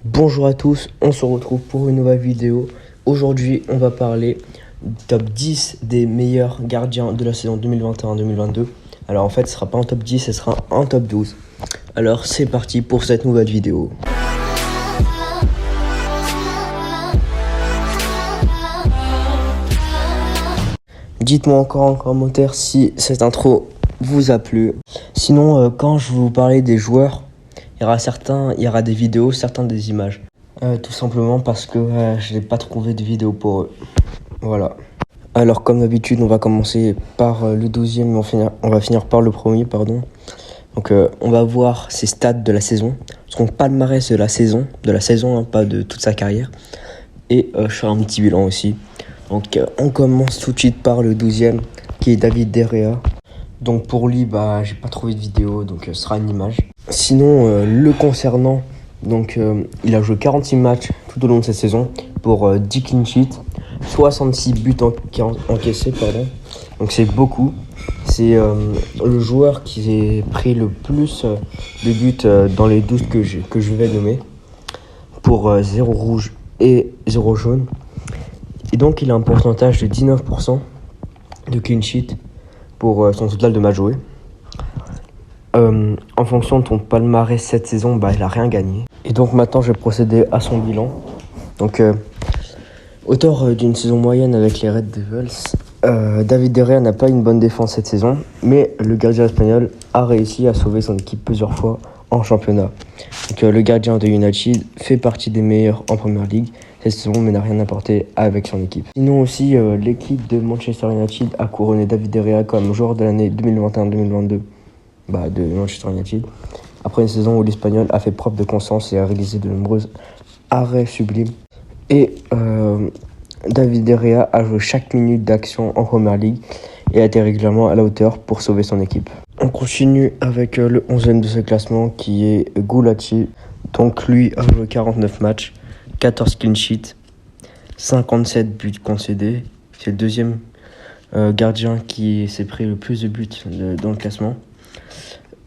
Bonjour à tous, on se retrouve pour une nouvelle vidéo. Aujourd'hui, on va parler du top 10 des meilleurs gardiens de la saison 2021-2022. Alors en fait, ce sera pas un top 10, ce sera un top 12. Alors c'est parti pour cette nouvelle vidéo. Dites-moi encore en commentaire si cette intro vous a plu. Sinon, quand je vais vous parler des joueurs, il y aura des vidéos, certains des images. Tout simplement parce que je n'ai pas trouvé de vidéo pour eux. Voilà. Alors comme d'habitude, on va commencer par le 12e, mais on va finir par le premier, pardon. Donc on va voir ses stats de la saison, son palmarès de la saison, hein, pas de toute sa carrière. Et je ferai un petit bilan aussi. Donc on commence tout de suite par le 12e, qui est David De Gea. Donc pour lui, j'ai pas trouvé de vidéo, donc ce sera une image. Sinon, le concernant, donc il a joué 46 matchs tout au long de cette saison pour 10 clean sheets, 66 buts encaissés, pardon. Donc c'est beaucoup. C'est le joueur qui a pris le plus de buts dans les 12 que je vais nommer, pour 0 rouge et 0 jaune. Et donc il a un pourcentage de 19% de clean sheet pour son total de matchs joués. En fonction de ton palmarès cette saison, il a rien gagné. Et donc maintenant je vais procéder à son bilan. Donc auteur d'une saison moyenne avec les Red Devils, David De Gea n'a pas une bonne défense cette saison, mais le gardien espagnol a réussi à sauver son équipe plusieurs fois en championnat. Donc le gardien de United fait partie des meilleurs en Première Ligue cette saison, mais n'a rien apporté avec son équipe. Sinon aussi, l'équipe de Manchester United a couronné David De Gea comme joueur de l'année 2021-2022 de Manchester United, après une saison où l'Espagnol a fait preuve de constance et a réalisé de nombreux arrêts sublimes. Et David De Gea a joué chaque minute d'action en Première Ligue et a été régulièrement à la hauteur pour sauver son équipe. On continue avec le 11e de ce classement qui est Gulacsi. Donc lui a joué 49 matchs, 14 clean sheets, 57 buts concédés. C'est le deuxième gardien qui s'est pris le plus de buts dans le classement.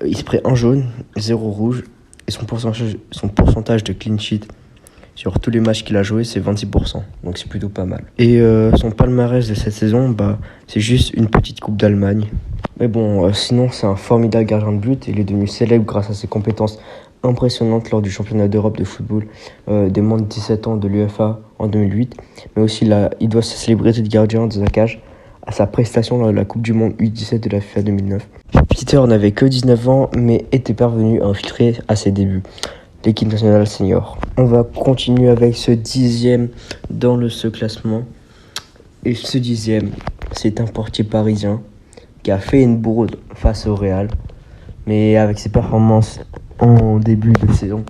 Il s'est pris un jaune, 0 rouge, et son pourcentage de clean sheet sur tous les matchs qu'il a joué, c'est 26%, donc c'est plutôt pas mal. Et son palmarès de cette saison, c'est juste une petite coupe d'Allemagne. Mais bon, sinon c'est un formidable gardien de but. Il est devenu célèbre grâce à ses compétences impressionnantes lors du championnat d'Europe de football des moins de 17 ans de l'UEFA en 2008. Mais aussi, il doit sa célébrité de gardien de sa cage à sa prestation lors de la Coupe du Monde U17 de la FIFA 2009. Peter n'avait que 19 ans, mais était parvenu à infiltrer à ses débuts l'équipe nationale senior. On va continuer avec ce 10e dans ce classement. Et ce 10e, c'est un portier parisien qui a fait une bourde face au Real. Mais avec ses performances en début de saison,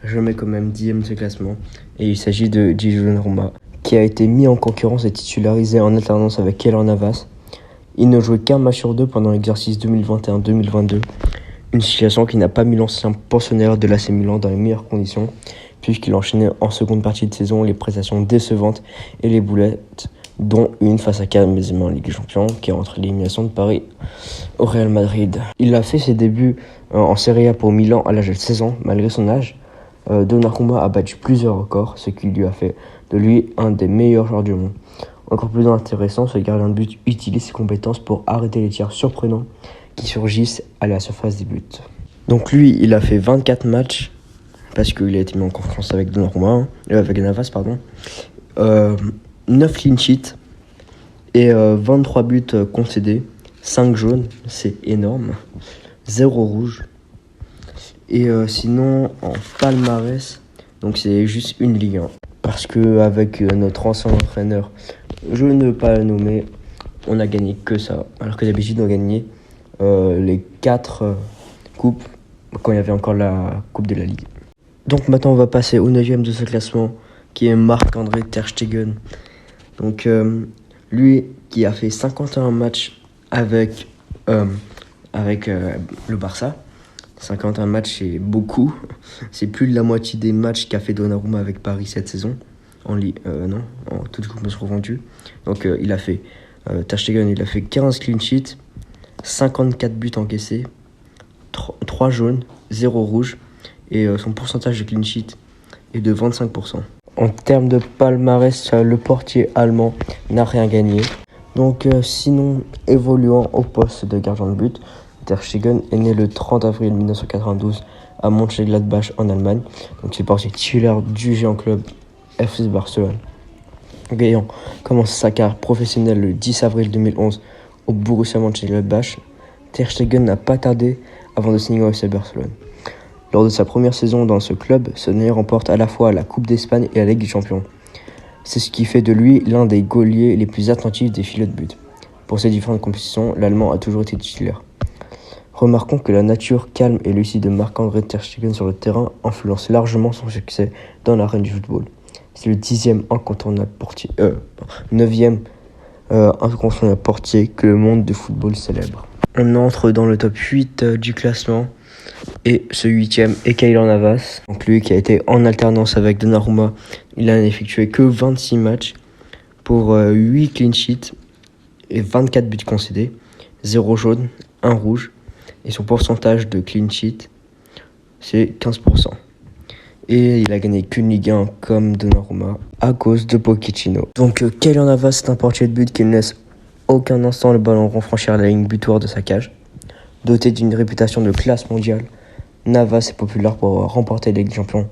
je mets quand même 10e de ce classement. Et il s'agit de Donnarumma, qui a été mis en concurrence et titularisé en alternance avec Keylor Navas. Il ne jouait qu'un match sur deux pendant l'exercice 2021-2022. Une situation qui n'a pas mis l'ancien pensionnaire de l'AC Milan dans les meilleures conditions, puisqu'il enchaînait en seconde partie de saison les prestations décevantes et les boulettes, dont une face à Karim Benzema en Ligue des Champions, qui est entre l'élimination de Paris au Real Madrid. Il a fait ses débuts en Serie A pour Milan à l'âge de 16 ans, malgré son âge. Donnarumma a battu plusieurs records, ce qui lui a fait de lui un des meilleurs joueurs du monde. Encore plus intéressant, ce gardien de but utilise ses compétences pour arrêter les tirs surprenants qui surgissent à la surface des buts. Donc lui, il a fait 24 matchs, parce qu'il a été mis en concurrence avec avec Navas, 9 clean sheets et 23 buts concédés, 5 jaunes, c'est énorme, 0 rouge. Et sinon, en palmarès, donc c'est juste une Ligue 1. Parce qu'avec notre ancien entraîneur, je ne veux pas le nommer, on a gagné que ça. Alors que d'habitude, on a gagné les 4 coupes quand il y avait encore la Coupe de la Ligue. Donc maintenant, on va passer au 9e de ce classement, qui est Marc-André Ter Stegen. Donc lui qui a fait 51 matchs avec le Barça. 51 matchs, c'est beaucoup. C'est plus de la moitié des matchs qu'a fait Donnarumma avec Paris cette saison. En toutes les coupes confondues. Donc Ter Stegen, il a fait 15 clean sheets, 54 buts encaissés, 3 jaunes, 0 rouge. Et son pourcentage de clean sheet est de 25%. En termes de palmarès, le portier allemand n'a rien gagné. Donc sinon, évoluant au poste de gardien de but, Ter Stegen est né le 30 avril 1992 à Mönchengladbach en Allemagne. Donc c'est portier titulaire du géant club FC Barcelone. Ayant commencé sa carrière professionnelle le 10 avril 2011 au Borussia Mönchengladbach, Ter Stegen n'a pas tardé avant de signer au FC Barcelone. Lors de sa première saison dans ce club, ce dernier remporte à la fois la Coupe d'Espagne et la Ligue des Champions. C'est ce qui fait de lui l'un des geôliers les plus attentifs des filets de but. Pour ces différentes compétitions, l'Allemand a toujours été titulaire. Remarquons que la nature calme et lucide de Marc-André Ter Stegen sur le terrain influence largement son succès dans l'arène du football. C'est le 10e incontournable portier, 9e incontournable portier que le monde du football célèbre. On entre dans le top 8 du classement. Et ce 8e est Keylor Navas. Donc lui qui a été en alternance avec Donnarumma. Il n'a effectué que 26 matchs pour 8 clean sheets et 24 buts concédés. 0 jaune, 1 rouge. Et son pourcentage de clean sheet, c'est 15%. Et il a gagné qu'une Ligue 1 comme Donnarumma à cause de Pochettino. Donc Keylor Navas est un portier de but qui ne laisse aucun instant le ballon rond franchir la ligne butoir de sa cage. Doté d'une réputation de classe mondiale, Navas est populaire pour avoir remporté la Ligue des Champions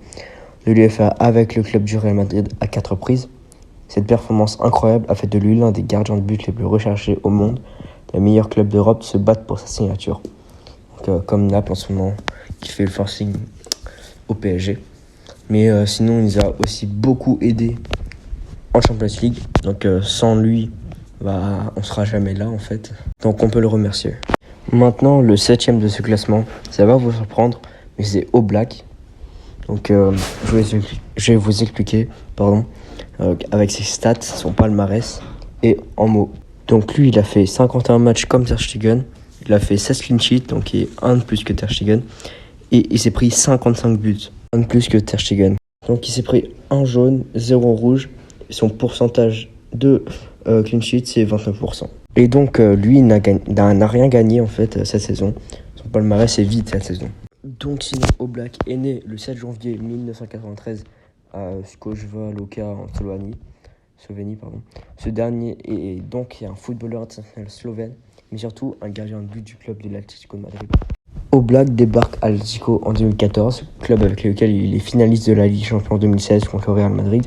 de l'UEFA avec le club du Real Madrid à 4 reprises. Cette performance incroyable a fait de lui l'un des gardiens de but les plus recherchés au monde. Les meilleurs clubs d'Europe se battent pour sa signature. Donc, comme Naples en ce moment, qui fait le forcing au PSG. Mais sinon, il nous a aussi beaucoup aidé en Champions League. Donc sans lui, on ne sera jamais là en fait. Donc on peut le remercier. Maintenant, le 7e de ce classement, ça va vous surprendre, mais c'est Oblak. Donc, je vais vous expliquer, avec ses stats, son palmarès et en mots. Donc, lui, il a fait 51 matchs comme Ter Stegen. Il a fait 16 clean sheets, donc il est un de plus que Ter Stegen. Et il s'est pris 55 buts, un de plus que Ter Stegen. Donc, il s'est pris un jaune, 0 rouge. Et son pourcentage de clean sheet, c'est 29%. Et donc, lui, n'a rien gagné, en fait, cette saison. Son palmarès est vide cette saison. Donc, sinon, Oblak est né le 7 janvier 1993 à Skojeva Loka en Slovénie. Ce dernier est donc un footballeur international slovène, mais surtout un gardien de but du club de l'Atlético de Madrid. Oblak débarque à l'Atlético en 2014, club avec lequel il est finaliste de la Ligue des Champions 2016 contre le Real Madrid.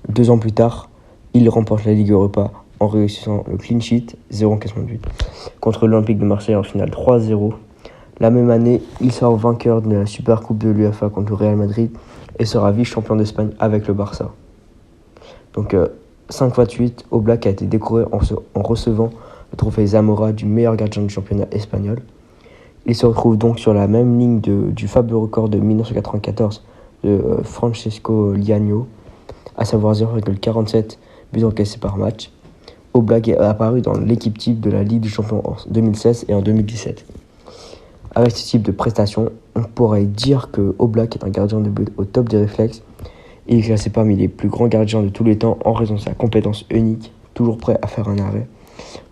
2 ans plus tard, il remporte la Ligue Europa en réussissant le clean sheet 0,88 contre l'Olympique de Marseille en finale 3-0. La même année, il sort vainqueur de la Super Coupe de l'UEFA contre le Real Madrid et sera vice-champion d'Espagne avec le Barça. Donc 5 fois de suite, Oblak a été décoré en recevant le trophée Zamora du meilleur gardien du championnat espagnol. Il se retrouve donc sur la même ligne du fabuleux record de 1994 de Francesco Liagno, à savoir 0,47 buts encaissés par match. Oblak est apparu dans l'équipe type de la Ligue des Champions en 2016 et en 2017. Avec ce type de prestations, on pourrait dire que Oblak est un gardien de but au top des réflexes. Il est classé parmi les plus grands gardiens de tous les temps en raison de sa compétence unique, toujours prêt à faire un arrêt.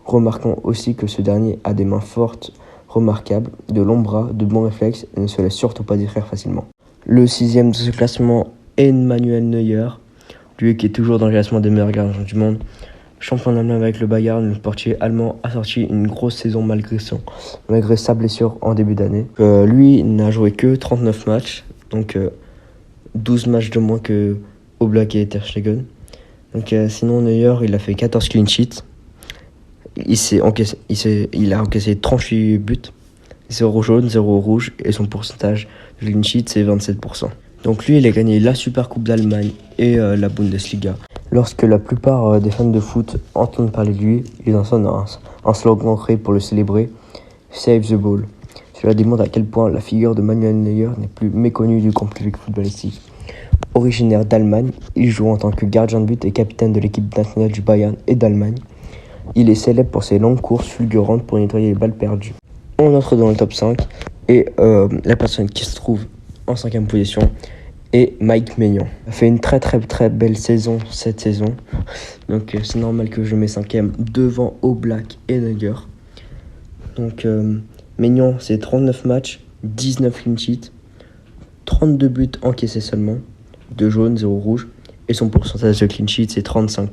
Remarquons aussi que ce dernier a des mains fortes, remarquables, de longs bras, de bons réflexes et ne se laisse surtout pas distraire facilement. Le 6e de ce classement est Manuel Neuer, lui qui est toujours dans le classement des meilleurs gardiens du monde. Champion d'Allemagne avec le Bayern, le portier allemand a sorti une grosse saison malgré sa blessure en début d'année. Lui n'a joué que 39 matchs, donc 12 matchs de moins que Oblak et Ter Stegen. Donc sinon Neuer, il a fait 14 clean sheets. Il a encaissé 38 buts, 0 jaune, 0 rouge et son pourcentage de clean sheet c'est 27%. Donc lui, il a gagné la Super Coupe d'Allemagne et la Bundesliga. Lorsque la plupart des fans de foot entendent parler de lui, ils en sonnent un slogan créé pour le célébrer, Save the Ball. Cela démontre à quel point la figure de Manuel Neuer n'est plus méconnue du grand public footballistique. Originaire d'Allemagne, il joue en tant que gardien de but et capitaine de l'équipe nationale du Bayern et d'Allemagne. Il est célèbre pour ses longues courses fulgurantes pour nettoyer les balles perdues. On entre dans le top 5 et la personne qui se trouve en 5e position est Mike Maignan. Il a fait une très très très belle saison cette saison. Donc c'est normal que je mets 5e devant Oblak et Neuer. Donc Maignan c'est 39 matchs, 19 clean sheets, 32 buts encaissés seulement, 2 jaunes, 0 rouge. Et son pourcentage de clean sheet, c'est 35%.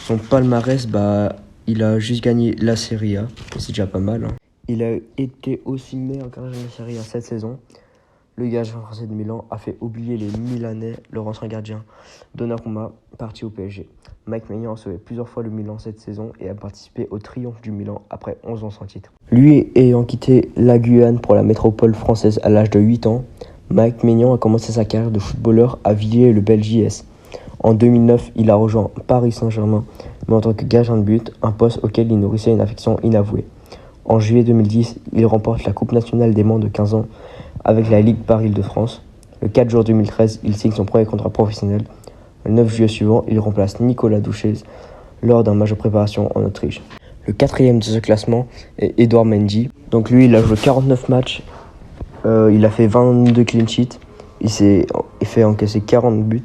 Son palmarès, il a juste gagné la Serie A, et c'est déjà pas mal. Il a été aussi meilleur gardien de la Serie A cette saison. Le gardien français de Milan a fait oublier les Milanais, leur ancien gardien Donnarumma, parti au PSG. Mike Maignan a sauvé plusieurs fois le Milan cette saison et a participé au triomphe du Milan après 11 ans sans titre. Lui ayant quitté la Guyane pour la métropole française à l'âge de 8 ans, Mike Maignan a commencé sa carrière de footballeur à Villiers-le-Bel-JS. En 2009, il a rejoint Paris Saint-Germain, mais en tant que gardien de but, un poste auquel il nourrissait une affection inavouée. En juillet 2010, il remporte la Coupe nationale des moins de 15 ans avec la Ligue Paris-Île-de-France. Le 4 juin 2013, il signe son premier contrat professionnel. Le 9 juillet suivant, il remplace Nicolas Douchez lors d'un match de préparation en Autriche. Le quatrième de ce classement est Edouard Mendy. Donc lui, il a joué 49 matchs, il a fait 22 clean sheets, il fait encaisser 40 buts,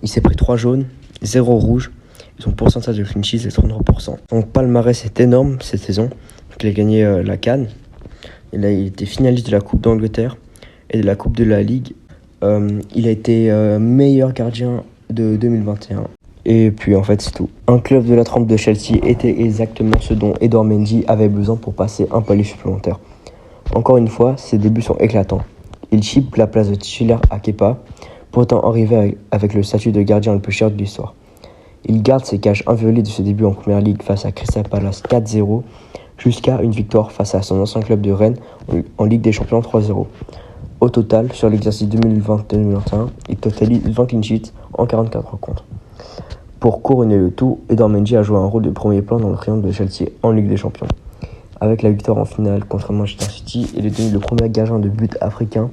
il s'est pris 3 jaunes, 0 rouge, et son pourcentage de clean sheets est 33%. Son palmarès est énorme cette saison. Il a gagné la CAN. Il a été finaliste de la Coupe d'Angleterre et de la Coupe de la Ligue. Il a été meilleur gardien de 2021. Et puis en fait c'est tout. Un club de la trempe de Chelsea était exactement ce dont Edouard Mendy avait besoin pour passer un palier supplémentaire. Encore une fois, ses débuts sont éclatants. Il chipe la place de titulaire à Kepa, pourtant arrivé avec le statut de gardien le plus cher de l'histoire. Il garde ses cages inviolées de ses débuts en Première Ligue face à Crystal Palace 4-0, jusqu'à une victoire face à son ancien club de Rennes en Ligue des Champions 3-0. Au total, sur l'exercice 2020-2021, il totalise 20 clean sheets en 44 rencontres. Pour couronner le tout, Edouard Mendy a joué un rôle de premier plan dans le triomphe de Chelsea en Ligue des Champions. Avec la victoire en finale contre Manchester City, il est devenu le premier gardien de but africain.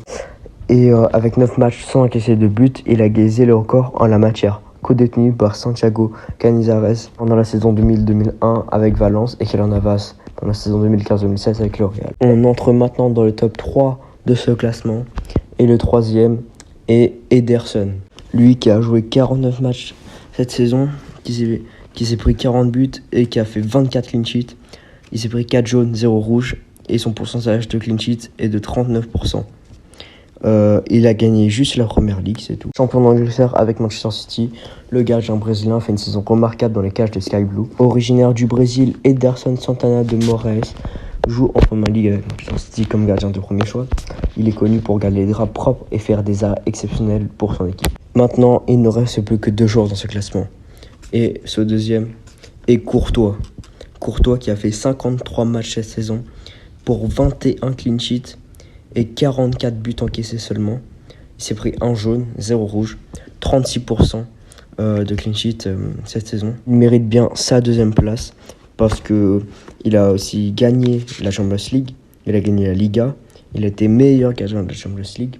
Et avec 9 matchs sans encaisser de but, il a gazé le record en la matière, co-détenu par Santiago Canizares pendant la saison 2000-2001 avec Valence et Keylor Navas dans la saison 2015-2016 avec le Real. On entre maintenant dans le top 3 de ce classement. Et le troisième est Ederson. Lui qui a joué 49 matchs cette saison, qui s'est pris 40 buts et qui a fait 24 clean sheets. Il s'est pris 4 jaunes, 0 rouge et son pourcentage de clean sheets est de 39%. Il a gagné juste la Première Ligue, c'est tout. Champion d'Angleterre avec Manchester City, le gardien brésilien fait une saison remarquable dans les cages des Sky Blue. Originaire du Brésil, Ederson Santana de Moraes joue en Première Ligue avec Manchester City comme gardien de premier choix. Il est connu pour garder les draps propres et faire des arrêts exceptionnels pour son équipe. Maintenant, il ne reste plus que 2 joueurs dans ce classement. Et ce deuxième est Courtois. Courtois qui a fait 53 matchs cette saison pour 21 clean sheets et 44 buts encaissés seulement. Il s'est pris 1 jaune, 0 rouge, 36% de clean sheet cette saison. Il mérite bien sa deuxième place parce qu'il a aussi gagné la Champions League, il a gagné la Liga, il a été meilleur gardien de la Champions League.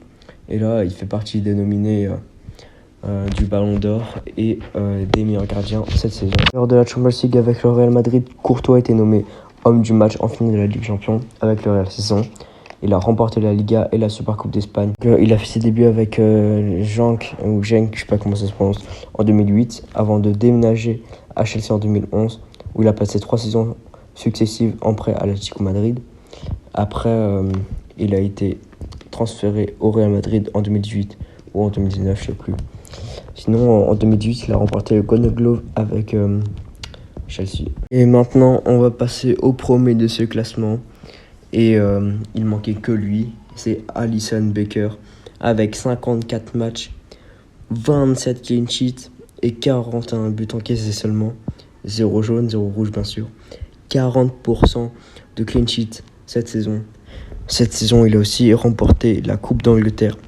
Et là, il fait partie des nominés du Ballon d'Or et des meilleurs gardiens cette saison. Lors de la Champions League avec le Real Madrid, Courtois a été nommé homme du match en finale de la Ligue des Champions avec le Real saison. Il a remporté la Liga et la Supercoupe d'Espagne. Il a fait ses débuts avec Genk, je sais pas comment ça se prononce, en 2008, avant de déménager à Chelsea en 2011, où il a passé 3 saisons successives en prêt à l'Atlético Madrid. Après, il a été transféré au Real Madrid en 2018 ou en 2019, je sais plus. Sinon, en 2018, il a remporté le Golden Glove avec Chelsea. Et maintenant, on va passer au premier de ce classement. Et il manquait que lui, c'est Alisson Becker, avec 54 matchs, 27 clean sheets et 41 buts encaissés seulement. 0 jaune, 0 rouge bien sûr. 40% de clean sheets cette saison. Cette saison, il a aussi remporté la Coupe d'Angleterre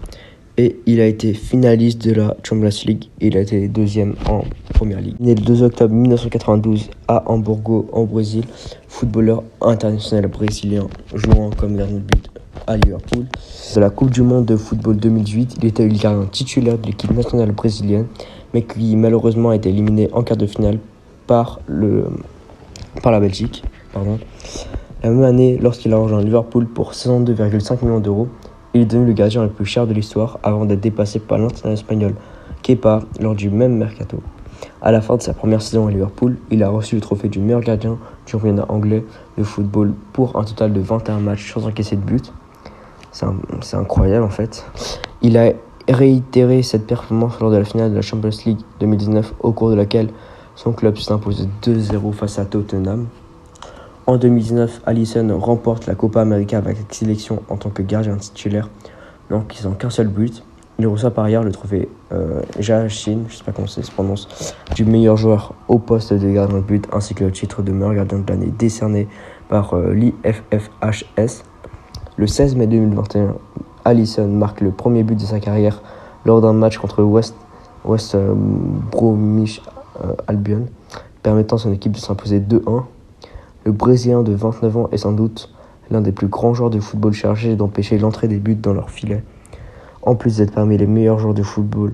et il a été finaliste de la Champions League. Il a été deuxième en Première Ligue. Né le 2 octobre 1992 à Hamburgo, en Brésil, footballeur international brésilien jouant comme gardien de but à Liverpool. De la Coupe du Monde de football 2018, il était le gardien titulaire de l'équipe nationale brésilienne, mais qui malheureusement a été éliminé en quart de finale par la Belgique. La même année, lorsqu'il a rejoint Liverpool pour 62,5 millions d'euros, il est devenu le gardien le plus cher de l'histoire avant d'être dépassé par l'international espagnol Kepa lors du même mercato. À la fin de sa première saison à Liverpool, il a reçu le trophée du meilleur gardien du championnat anglais de football pour un total de 21 matchs sans encaisser de but. C'est incroyable en fait. Il a réitéré cette performance lors de la finale de la Champions League 2019, au cours de laquelle son club s'est imposé 2-0 face à Tottenham. En 2019, Alisson remporte la Copa América avec la sélection en tant que gardien titulaire, n'encaissant qu'un seul but. Il reçoit par ailleurs le trophée Jachin, je ne sais pas comment ça se prononce, du meilleur joueur au poste de gardien de but, ainsi que le titre de meilleur gardien de l'année décerné par l'IFFHS. Le 16 mai 2021, Alisson marque le premier but de sa carrière lors d'un match contre West Bromwich Albion, permettant à son équipe de s'imposer 2-1. Le Brésilien de 29 ans est sans doute l'un des plus grands joueurs de football chargés d'empêcher l'entrée des buts dans leur filet. En plus d'être parmi les meilleurs joueurs de football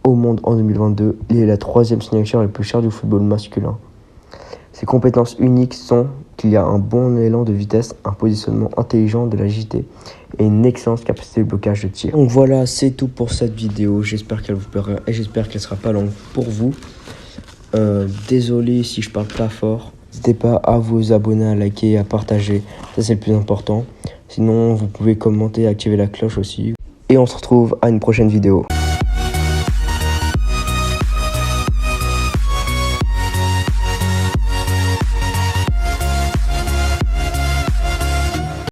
au monde en 2022, il est la troisième signature la plus chère du football masculin. Ses compétences uniques sont qu'il y a un bon élan de vitesse, un positionnement intelligent de l'agilité et une excellente capacité de blocage de tir. Donc voilà, c'est tout pour cette vidéo. J'espère qu'elle vous plaira et j'espère qu'elle sera pas longue pour vous. Désolé si je parle pas fort. N'hésitez pas à vous abonner, à liker, à partager. Ça, c'est le plus important. Sinon, vous pouvez commenter et activer la cloche aussi. Et on se retrouve à une prochaine vidéo.